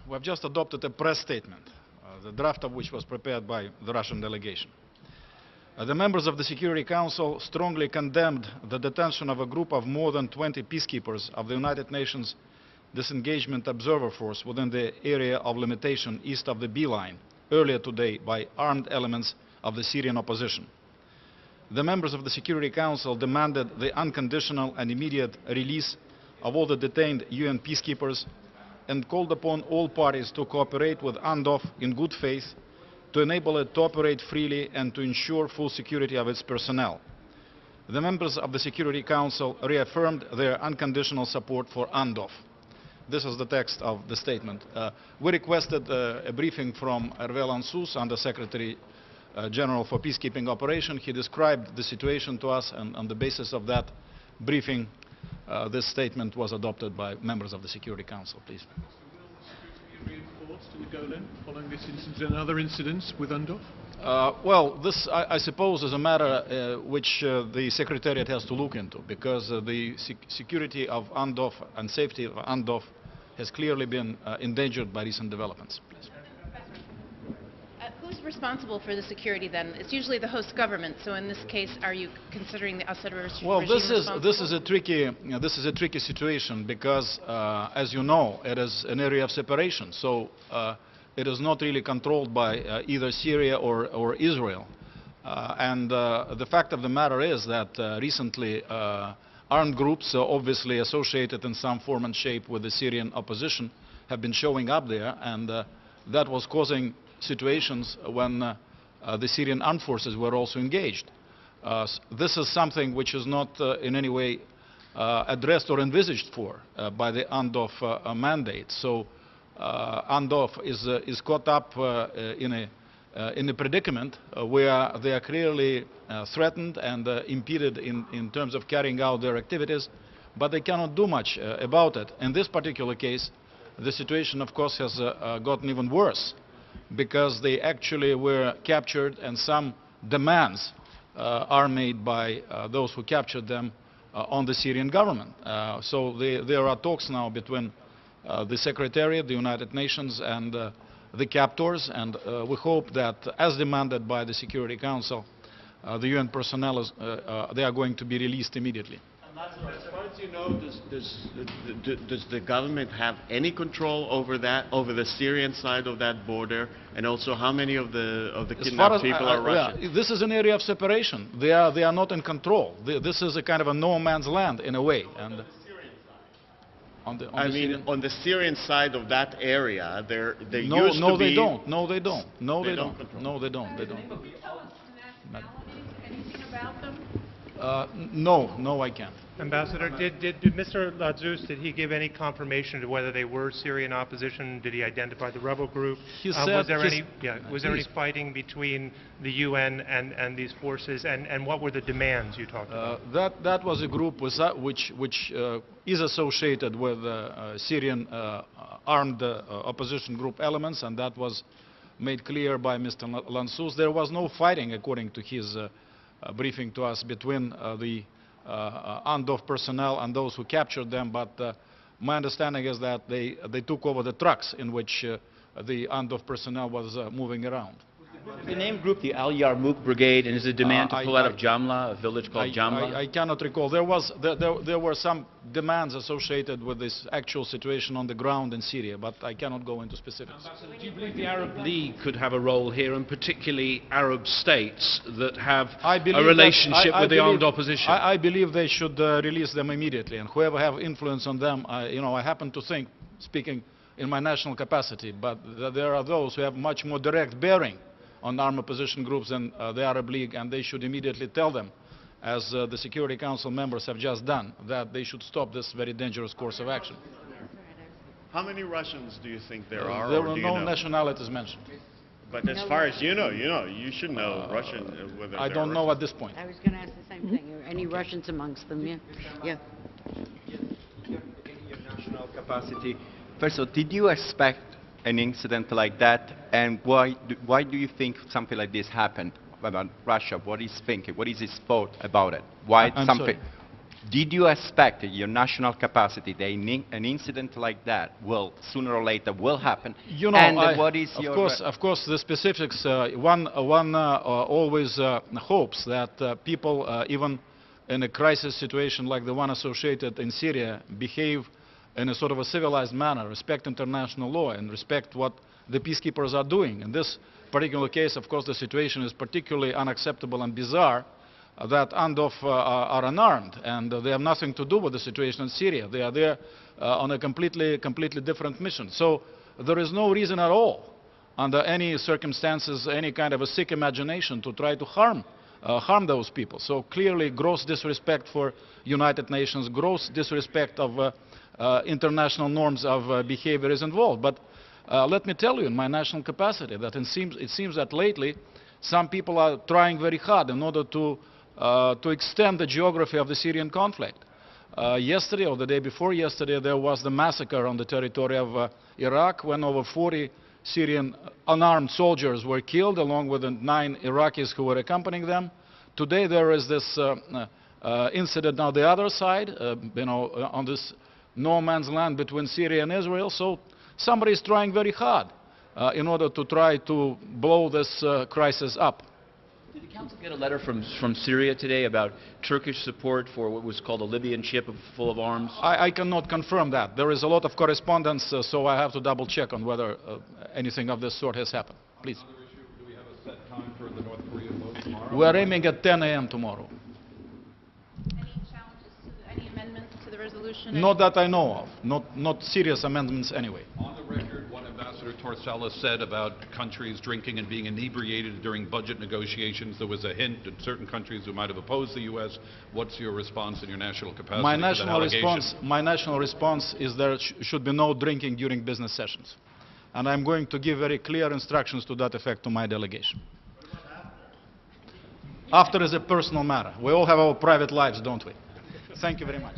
we have just adopted a press statement, the draft of which was prepared by the Russian delegation. The members of the Security Council strongly condemned the detention of a group of more than 20 peacekeepers of the United Nations Disengagement Observer Force within the area of limitation east of the B line earlier today by armed elements of the Syrian opposition. The members of the Security Council demanded the unconditional and immediate release of all the detained UN peacekeepers and called upon all parties to cooperate with UNDOF in good faith to enable it to operate freely and to ensure full security of its personnel. The members of the Security Council reaffirmed their unconditional support for UNDOF. This is the text of the statement. We requested a briefing from Hervé Lansous, Under Secretary General for Peacekeeping Operation. He described the situation to us, and on the basis of that briefing, this statement was adopted by members of the Security Council. Please. To the Golan following this incident and other incidents with UNDOF? Well, this, I suppose, is a matter which the Secretariat has to look into, because the security of UNDOF and safety of UNDOF has clearly been endangered by recent developments. Please. Who's responsible for the security then? It's usually the host government. So in this case, are you considering the Assad regime? Well, this is a tricky situation because, as you know, it is an area of separation. So it is not really controlled by either Syria or Israel. And the fact of the matter is that recently armed groups, obviously associated in some form and shape with the Syrian opposition, have been showing up there, and that was causing situations when the Syrian armed forces were also engaged. This is something which is not in any way addressed or envisaged for by the UNDOF mandate. So UNDOF is caught up in a predicament where they are clearly threatened and impeded in terms of carrying out their activities, but they cannot do much about it. In this particular case, the situation, of course, has gotten even worse, because they actually were captured and some demands are made by those who captured them on the Syrian government. So there are talks now between the Secretariat, the United Nations, and the captors, and we hope that, as demanded by the Security Council, the UN personnel, they are going to be released immediately. As far as you know, does the government have any control over that, over the Syrian side of that border, and also how many of the kidnapped people are Russian? Yeah, this is an area of separation. They are not in control. This is a kind of a no man's land in a way. And on the Syrian side of that area, there used to be. No, they don't. No, they don't. No, they don't. No, they don't. They don't. Anything about them? No, I can't. Ambassador, did Mr. Lansous, did he give any confirmation to whether they were Syrian opposition? Did he identify the rebel group? He said was there any fighting between the UN and these forces? And what were the demands you talked about? That was a group which is associated with Syrian armed opposition group elements, and that was made clear by Mr. Lansous. There was no fighting, according to his briefing to us, between the UNDOF personnel and those who captured them, but my understanding is that they took over the trucks in which the UNDOF personnel was moving around. The name group, the Al-Yarmouk Brigade, and is a demand to pull out of Jamlah, a village called Jamlah? I cannot recall. There were some demands associated with this actual situation on the ground in Syria, but I cannot go into specifics. Do you believe the Arab League could have a role here, and particularly Arab states that have a relationship with the armed opposition? I believe they should release them immediately, and whoever have influence on them, I happen to think, speaking in my national capacity, but there are those who have much more direct bearing on armed opposition groups than the Arab League, and they should immediately tell them, as the Security Council members have just done, that they should stop this very dangerous course of action. How many Russians do you think there are? There were no nationalities mentioned. But as far as you know, you should know Russian. Whether I don't know at this point. I was going to ask the same thing. Are any Russians amongst them? Yeah. In your national capacity, first of all, did you expect an incident like that, and why do you think something like this happened about Russia? What is thinking? What is his thought about it? Why I'm something? sorry. Did you expect your national capacity that an incident like that will sooner or later will happen? You know, and what is of course, the specifics. One always hopes that people, even in a crisis situation like the one associated in Syria, behave in a sort of a civilized manner, respect international law, and respect what the peacekeepers are doing. In this particular case, of course, the situation is particularly unacceptable and bizarre. That UNDOF are unarmed, and they have nothing to do with the situation in Syria. They are there on a completely different mission. So there is no reason at all, under any circumstances, any kind of a sick imagination to try to harm those people. So clearly gross disrespect for United Nations, gross disrespect of international norms of behavior is involved. But let me tell you, in my national capacity, that it seems that lately some people are trying very hard in order to extend the geography of the Syrian conflict. Yesterday, or the day before yesterday, there was the massacre on the territory of Iraq when over 40 Syrian unarmed soldiers were killed, along with the 9 Iraqis who were accompanying them. Today there is this incident on the other side, on this no man's land between Syria and Israel. So somebody is trying very hard in order to try to blow this crisis up. Did the Council get a letter from Syria today about Turkish support for what was called a Libyan ship full of arms? I cannot confirm that. There is a lot of correspondence, so I have to double check on whether anything of this sort has happened. Please. Another issue, do we have a set time for the North Korea vote tomorrow? We are aiming at 10 a.m. tomorrow. Any challenges to any amendments to the resolution? Not that I know of. Not serious amendments anyway. On the record, what Ambassador Torcella said about countries drinking and being inebriated during budget negotiations, there was a hint that certain countries who might have opposed the U.S. What's your response in your national capacity My to that allegation? national response is there should be no drinking during business sessions. And I'm going to give very clear instructions to that effect to my delegation. After is a personal matter. We all have our private lives, don't we? Thank you very much.